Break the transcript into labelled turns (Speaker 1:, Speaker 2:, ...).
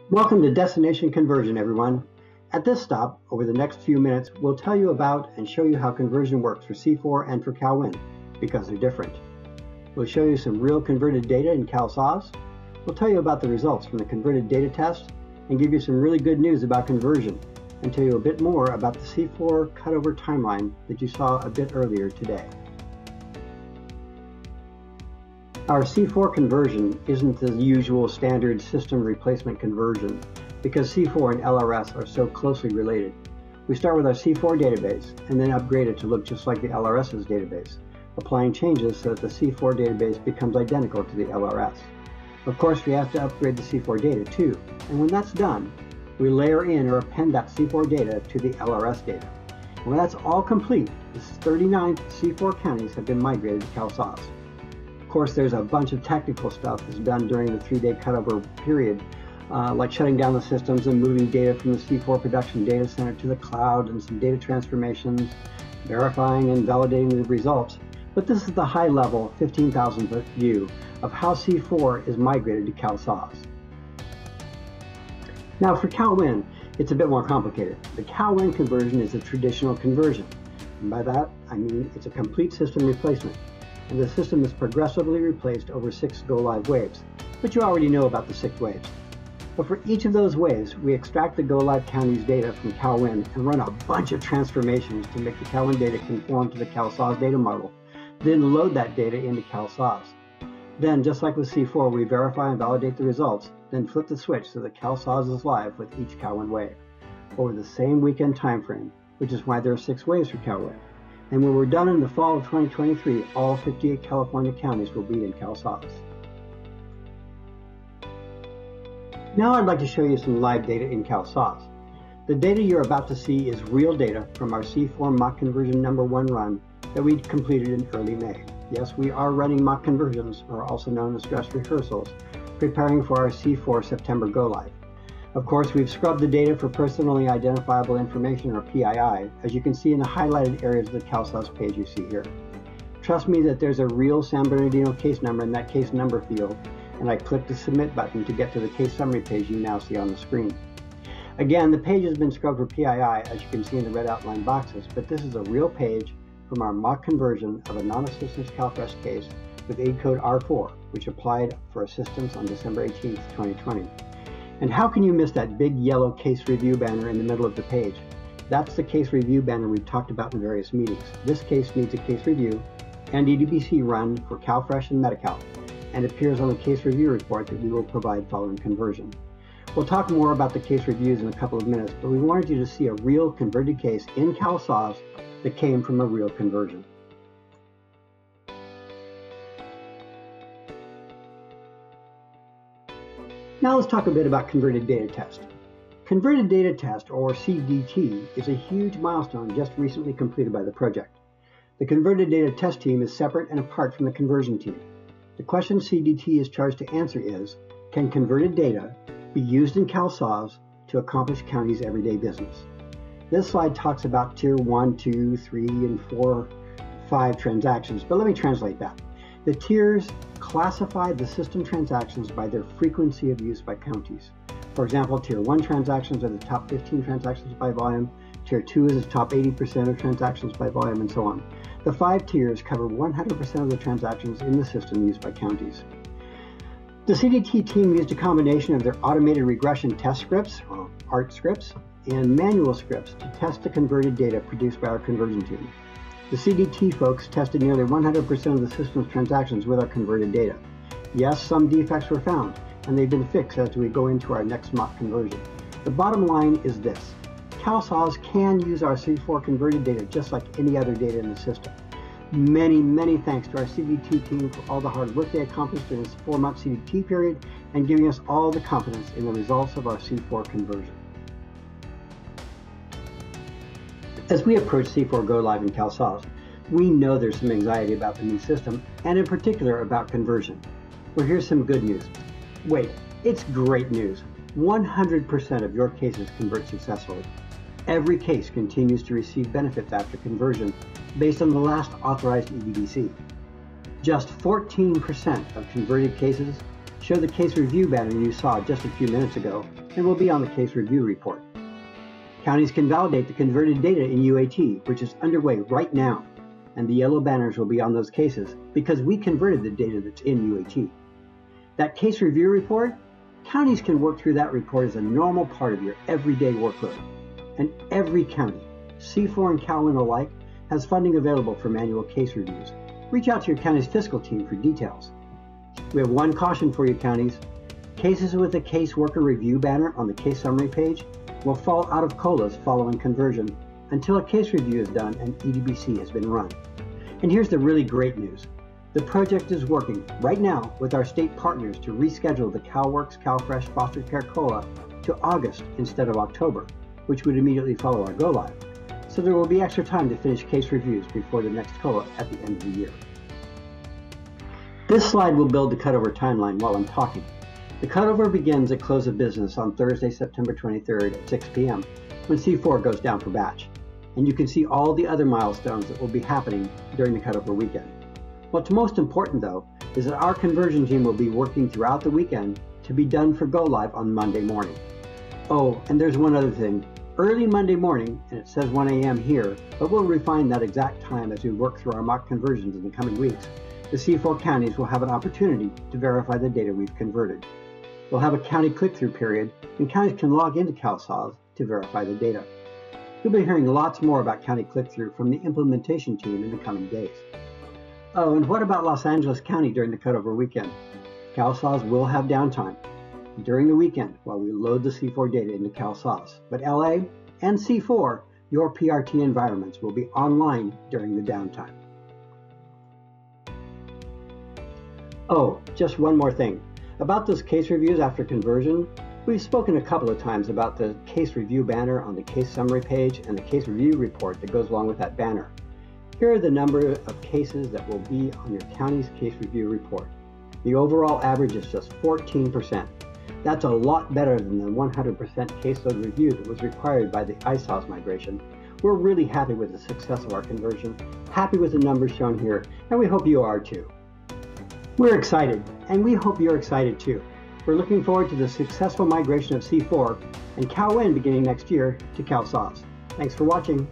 Speaker 1: Welcome to Destination Conversion, everyone. At this stop, over the next few minutes, we'll tell you about and show you how conversion works for C4 and for CalWin, because they're different. We'll show you some real converted data in CalSAWS. We'll tell you about the results from the converted data test and give you some really good news about conversion and tell you a bit more about the C4 cutover timeline that you saw a bit earlier today. Our C4 conversion isn't the usual standard system replacement conversion because C4 and LRS are so closely related. We start with our C4 database and then upgrade it to look just like the LRS's database, applying changes so that the C4 database becomes identical to the LRS. Of course, we have to upgrade the C4 data too, and when that's done, we layer in or append that C4 data to the LRS data. And when that's all complete, the 39 C4 counties have been migrated to CalSAWS. Of course, there's a bunch of technical stuff that's done during the 3-day cutover period, like shutting down the systems and moving data from the C4 production data center to the cloud and some data transformations, verifying and validating the results. But this is the high-level 15,000-foot view of how C4 is migrated to CalSAWS. Now for CalWin, it's a bit more complicated. The CalWin conversion is a traditional conversion. And by that, I mean it's a complete system replacement. And the system is progressively replaced over 6 go-live waves. But you already know about the 6 waves. But for each of those waves, we extract the go-live county's data from CalWin and run a bunch of transformations to make the CalWin data conform to the CalSAWS data model, then load that data into CalSAWS. Then, just like with C4, we verify and validate the results, then flip the switch so that CalSAWS is live with each CalWin wave over the same weekend time frame, which is why there are 6 waves for CalWin. And when we're done in the fall of 2023, all 58 California counties will be in CalSAWS. Now I'd like to show you some live data in CalSAWS. The data you're about to see is real data from our C4 mock conversion number 1 run that we completed in early May. Yes, we are running mock conversions, or also known as dress rehearsals, preparing for our C4 September go-live. Of course, we've scrubbed the data for personally identifiable information, or PII, as you can see in the highlighted areas of the CalSAWS page you see here. Trust me that there's a real San Bernardino case number in that case number field, and I clicked the Submit button to get to the case summary page you now see on the screen. Again, the page has been scrubbed for PII, as you can see in the red outline boxes, but this is a real page from our mock conversion of a non-assistance CalFresh case with aid code R4, which applied for assistance on December 18, 2020. And how can you miss that big yellow case review banner in the middle of the page? That's the case review banner we've talked about in various meetings. This case needs a case review and EDBC run for CalFresh and Medi-Cal, and appears on the case review report that we will provide following conversion. We'll talk more about the case reviews in a couple of minutes, but we wanted you to see a real converted case in CalSAWS that came from a real conversion. Now let's talk a bit about converted data test. Converted data test, or CDT, is a huge milestone just recently completed by the project. The converted data test team is separate and apart from the conversion team. The question CDT is charged to answer is, can converted data be used in CalSAWS to accomplish counties' everyday business? This slide talks about tier 1, 2, 3, and 4, 5 transactions, but let me translate that. The tiers classify the system transactions by their frequency of use by counties. For example, tier 1 transactions are the top 15 transactions by volume, tier 2 is the top 80% of transactions by volume, and so on. The 5 tiers cover 100% of the transactions in the system used by counties. The CDT team used a combination of their automated regression test scripts, or ART scripts, and manual scripts to test the converted data produced by our conversion team. The CDT folks tested nearly 100% of the system's transactions with our converted data. Yes, some defects were found, and they've been fixed as we go into our next mock conversion. The bottom line is this: CalSAWS can use our C4 converted data just like any other data in the system. Many, many thanks to our CDT team for all the hard work they accomplished during this 4-month CDT period and giving us all the confidence in the results of our C4 conversion. As we approach C4 Go Live in CalSAWS, we know there's some anxiety about the new system, and in particular about conversion. Well, here's some good news. Wait, it's great news. 100% of your cases convert successfully. Every case continues to receive benefits after conversion based on the last authorized EDBC. Just 14% of converted cases show the case review banner you saw just a few minutes ago and will be on the case review report. Counties can validate the converted data in UAT, which is underway right now, and the yellow banners will be on those cases because we converted the data that's in UAT. That case review report, counties can work through that report as a normal part of your everyday workload. And every county, C4 and CalWin alike, has funding available for manual case reviews. Reach out to your county's fiscal team for details. We have one caution for you counties. Cases with a case worker review banner on the case summary page will fall out of COLAs following conversion until a case review is done and EDBC has been run. And here's the really great news. The project is working right now with our state partners to reschedule the CalWorks CalFresh Foster Care COLA to August instead of October, which would immediately follow our go-live. So there will be extra time to finish case reviews before the next COLA at the end of the year. This slide will build the cutover timeline while I'm talking. The cutover begins at close of business on Thursday, September 23rd at 6 p.m. when C4 goes down for batch. And you can see all the other milestones that will be happening during the cutover weekend. What's most important though is that our conversion team will be working throughout the weekend to be done for go live on Monday morning. Oh, and there's one other thing. Early Monday morning, and it says 1 a.m. here, but we'll refine that exact time as we work through our mock conversions in the coming weeks. The C4 counties will have an opportunity to verify the data we've converted. We'll have a county click-through period, and counties can log into CalSAWS to verify the data. You'll be hearing lots more about county click-through from the implementation team in the coming days. Oh, and what about Los Angeles County during the cutover weekend? CalSAWS will have downtime during the weekend while we load the C4 data into CalSAWS, but LA and C4, your PRT environments, will be online during the downtime. Oh, just one more thing. About those case reviews after conversion, we've spoken a couple of times about the case review banner on the case summary page and the case review report that goes along with that banner. Here are the number of cases that will be on your county's case review report. The overall average is just 14%. That's a lot better than the 100% caseload review that was required by the CalSAWS migration. We're really happy with the success of our conversion, happy with the numbers shown here, and we hope you are too. We're excited, and we hope you're excited too. We're looking forward to the successful migration of C4 and CalWin beginning next year to CalSAWS. Thanks for watching.